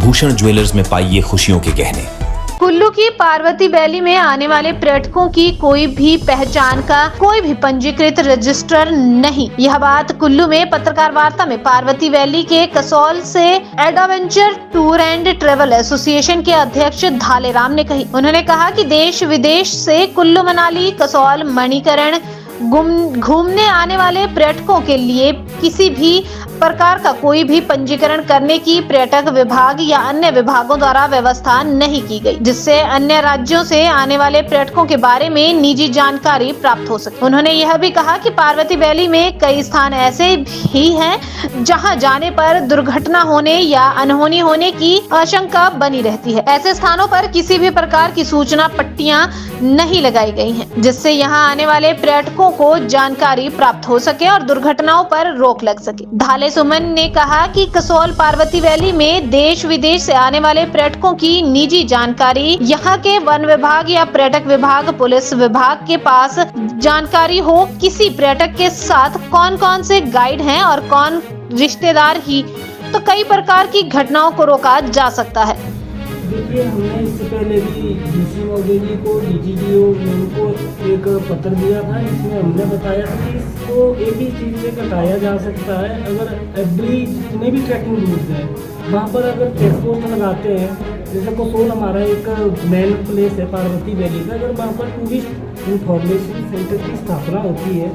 Bhushan jewellers में पाइए खुशियों के गहने। कुल्लू की पार्वती वैली में आने वाले पर्यटकों की कोई भी पहचान का कोई भी पंजीकृत रजिस्टर नहीं। यह बात कुल्लू में पत्रकार वार्ता में पार्वती वैली के कसौल से adventure tour and travel association के अध्यक्ष धालेराम ने कही। उन्होंने कहा कि देश विदेश से कुल्लू, मनाली, कसौल, मणिकरण घूमने आने वाले पर्यटकों के लिए किसी भी प्रकार का कोई भी पंजीकरण करने की पर्यटक विभाग या अन्य विभागों द्वारा व्यवस्था नहीं की गई, जिससे अन्य राज्यों से आने वाले पर्यटकों के बारे में निजी जानकारी प्राप्त हो सके। उन्होंने यह भी कहा कि पार्वती वैली में कई स्थान ऐसे भी हैं जहां जाने पर दुर्घटना होने या अनहोनी होने की आशंका बनी रहती है। ऐसे स्थानों पर किसी भी प्रकार की सूचना पट्टियां नहीं लगाई गई हैं, जिससे यहां आने वाले पर्यटकों को जानकारी प्राप्त हो सके और दुर्घटनाओं पर रोक लग सके। धाले सुमन ने कहा कि कसौल पार्वती वैली में देश विदेश से आने वाले पर्यटकों की निजी जानकारी यहाँ के वन विभाग या पर्यटक विभाग, पुलिस विभाग के पास जानकारी हो। किसी पर्यटक के साथ कौन कौन से गाइड हैं और कौन रिश्तेदार ही, तो कई प्रकार की घटनाओं को रोका जा सकता है। देखिए, हमने इससे पहले भी डीसी महोदय को, डीजीडीओ को एक पत्र दिया था, जिसमें हमने बताया था कि इसको एक ही चीज़ से कटाया जा सकता है। अगर एवरी जितने भी ट्रैकिंग रूट हैं वहाँ पर अगर चेक पोस्ट लगाते हैं, जैसे कसौल हमारा एक मेन प्लेस है पार्वती वैली का, अगर वहाँ पर टूरिस्ट इंफॉर्मेशन सेंटर की स्थापना होती है,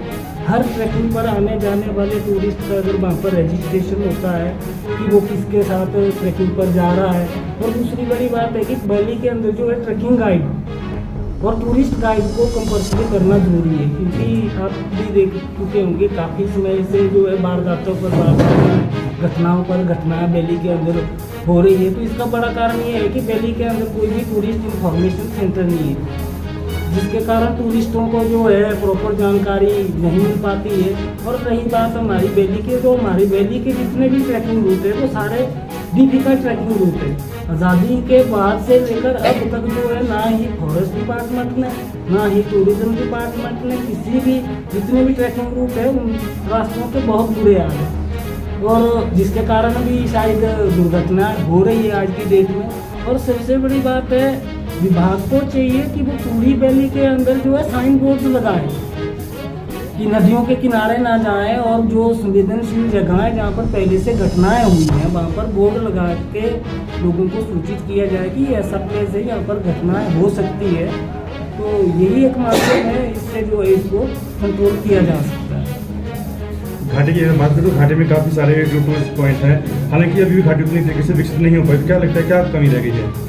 हर ट्रैकिंग पर आने जाने वाले टूरिस्ट का अगर वहाँ पर रजिस्ट्रेशन होता है कि वो किसके साथ ट्रैकिंग पर जा रहा है। और दूसरी बड़ी बात है कि वैली के अंदर जो है ट्रैकिंग गाइड और टूरिस्ट गाइड को कंपल्सरी करना जरूरी है, क्योंकि आप भी देख चुके होंगे काफ़ी समय से जो है वारदातों पर घटनाओं पर घटनाएं वैली के अंदर हो रही है। तो इसका बड़ा कारण ये है कि वैली के अंदर कोई भी टूरिस्ट इंफॉर्मेशन सेंटर नहीं है, जिसके कारण टूरिस्टों को जो है प्रॉपर जानकारी नहीं मिल पाती है। और रही बात हमारी वैली के, तो हमारी वैली के जितने भी ट्रैकिंग रूट है वो सारे डिफिकल्ट ट्रैकिंग रूट है। आज़ादी के बाद से लेकर अब तक जो है ना ही फॉरेस्ट डिपार्टमेंट ने, ना ही टूरिज्म डिपार्टमेंट ने किसी भी जितने भी ट्रैकिंग रूट है उन रास्तों के बहुत बुरे हाल हैं, और जिसके कारण भी शायद दुर्घटना हो रही है आज की डेट में। और सबसे बड़ी बात है, विभाग को चाहिए कि वो पूरी वैली के अंदर जो है साइन बोर्ड लगाएं कि नदियों के किनारे ना जाएं, और जो संवेदनशील जगहें जहाँ पर पहले से घटनाएं हुई हैं वहाँ पर बोर्ड लगा के लोगों को सूचित किया जाए कि ऐसा प्लेस है, यहाँ पर घटनाएं हो सकती है। तो यही एक माध्यम है, इससे जो है इसको कंट्रोल किया जा सकता है। घाटी की अगर बात करें तो घाटी में काफ़ी सारे जो टूरिस्ट पॉइंट हैं, हालांकि अभी भी घाटी उतनी तरीके से विकसित नहीं हो पाई। तो क्या लगता है, क्या कमी रह गई है?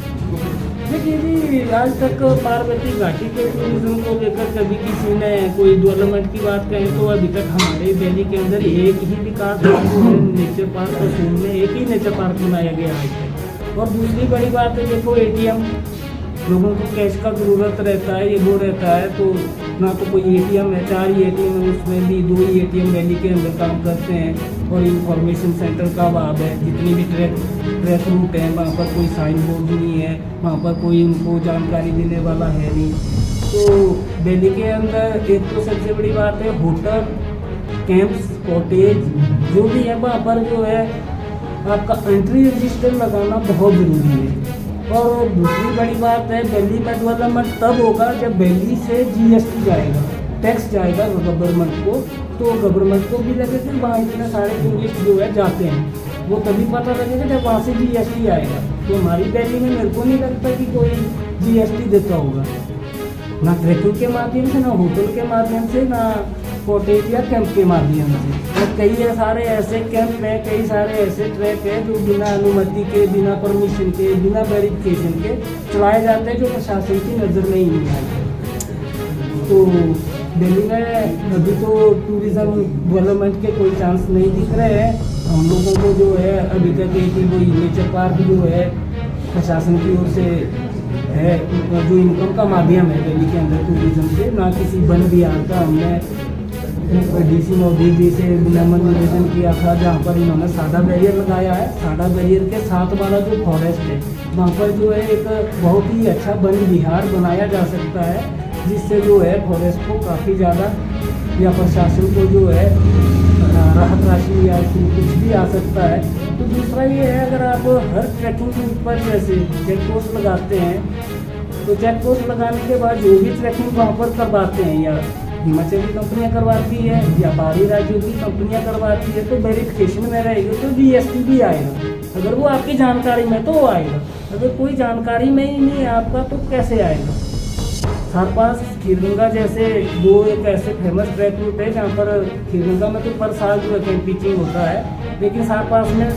देखिए जी, आज तक पार्वती घाटी के टूरिज्म को लेकर कभी किसी ने कोई डेवलपमेंट की बात कही तो अभी तक हमारे वैली के अंदर एक ही विकास नेचर पार्क कसौल में एक ही नेचर पार्क बनाया गया है। और दूसरी बड़ी बात है, देखो एटीएम, लोगों को कैश का ज़रूरत रहता है, ये वो रहता है, तो ना तो कोई एटीएम है, 4 ही एटीएम है, उसमें भी 2 ही एटीएम वैली के अंदर काम करते हैं। और इंफॉर्मेशन सेंटर का अभाव है, जितनी भी ट्रैक रूट है वहाँ पर कोई साइन बोर्ड नहीं है, वहाँ पर कोई उनको जानकारी देने वाला है नहीं। तो वैली के अंदर एक तो सबसे बड़ी बात है, होटल, कैंप्स, कॉटेज जो भी है वहाँ पर जो है आपका एंट्री रजिस्टर लगाना बहुत ज़रूरी है। और दूसरी बड़ी बात है, वैली में डेवलपमेंट तब होगा जब वैली से जीएसटी जाएगा, टैक्स जाएगा गवर्नमेंट को, तो गवर्नमेंट को भी लगे कि वहाँ इतने सारे टूरिस्ट जो है जाते हैं, वो तभी पता लगेगा जब वहाँ से जीएसटी आएगा। तो हमारी वैली में मेरे को नहीं लगता कि कोई जीएसटी देता होगा, ना ट्रैकिंग के माध्यम से, ना होटल के माध्यम से, ना कॉटेज या कैंप के माध्यम से। और कई सारे ऐसे कैंप हैं, कई सारे ऐसे ट्रैक हैं जो बिना अनुमति के, बिना परमिशन के, बिना वेरिफिकेशन के चलाए जाते हैं, जो प्रशासन की नज़र में ही नहीं आते। तो दिल्ली में अभी तो टूरिज़्म डेवलपमेंट के कोई चांस नहीं दिख रहे हैं। हम लोगों को जो है अभी तक एक ही वही नेचर पार्क जो है प्रशासन की ओर से है, जो इनकम का माध्यम है दिल्ली के अंदर टूरिज़्म से, ना किसी वन विहार का हमने डीसी महोदय जी से विनम्र निवेदन किया था, जहाँ पर इन्होंने सादा बैरियर लगाया है। सादा बैरियर के साथ वाला जो फॉरेस्ट है वहाँ पर जो है एक बहुत ही अच्छा वन विहार बनाया जा सकता है, जिससे जो है फॉरेस्ट को काफ़ी ज़्यादा या प्रशासन को जो है राहत राशि या कुछ भी आ सकता है। तो दूसरा ये है, अगर आप हर ट्रैकिंग के ऊपर जैसे चेक पोस्ट लगाते हैं, तो चेक पोस्ट लगाने के बाद जो भी ट्रैकिंग वहाँ पर करवाते हैं, या हिमाचली कंपनियाँ करवाती है या बाहरी राज्यों की कंपनियाँ करवाती है, तो वेरिफिकेशन में रहेगी तो GST भी आएगा। अगर वो आपकी जानकारी में तो वो आएगा, अगर कोई जानकारी में ही नहीं है आपका तो कैसे आएगा। सारपास खीरगंगा जैसे दो एक ऐसे फेमस ट्रैक रूट है जहाँ पर खीरगंगा में तो पर साल जो है कैंप पिचिंग होता है, लेकिन सारपास में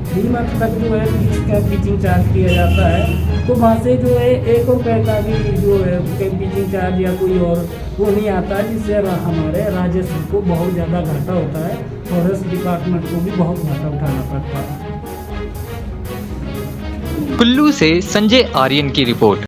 3 मंथ तक जो है कैंप पिचिंग चार्ज किया जाता है। तो वहाँ से जो है 1 रुपये का भी जो है कैंप पिचिंग चार्ज या कोई और वो नहीं आता है, जिससे हमारे राजस्व को बहुत ज़्यादा घाटा होता है, फॉरेस्ट डिपार्टमेंट को भी बहुत घाटा उठाना पड़ता है। कुल्लू से संजय आर्यन की रिपोर्ट।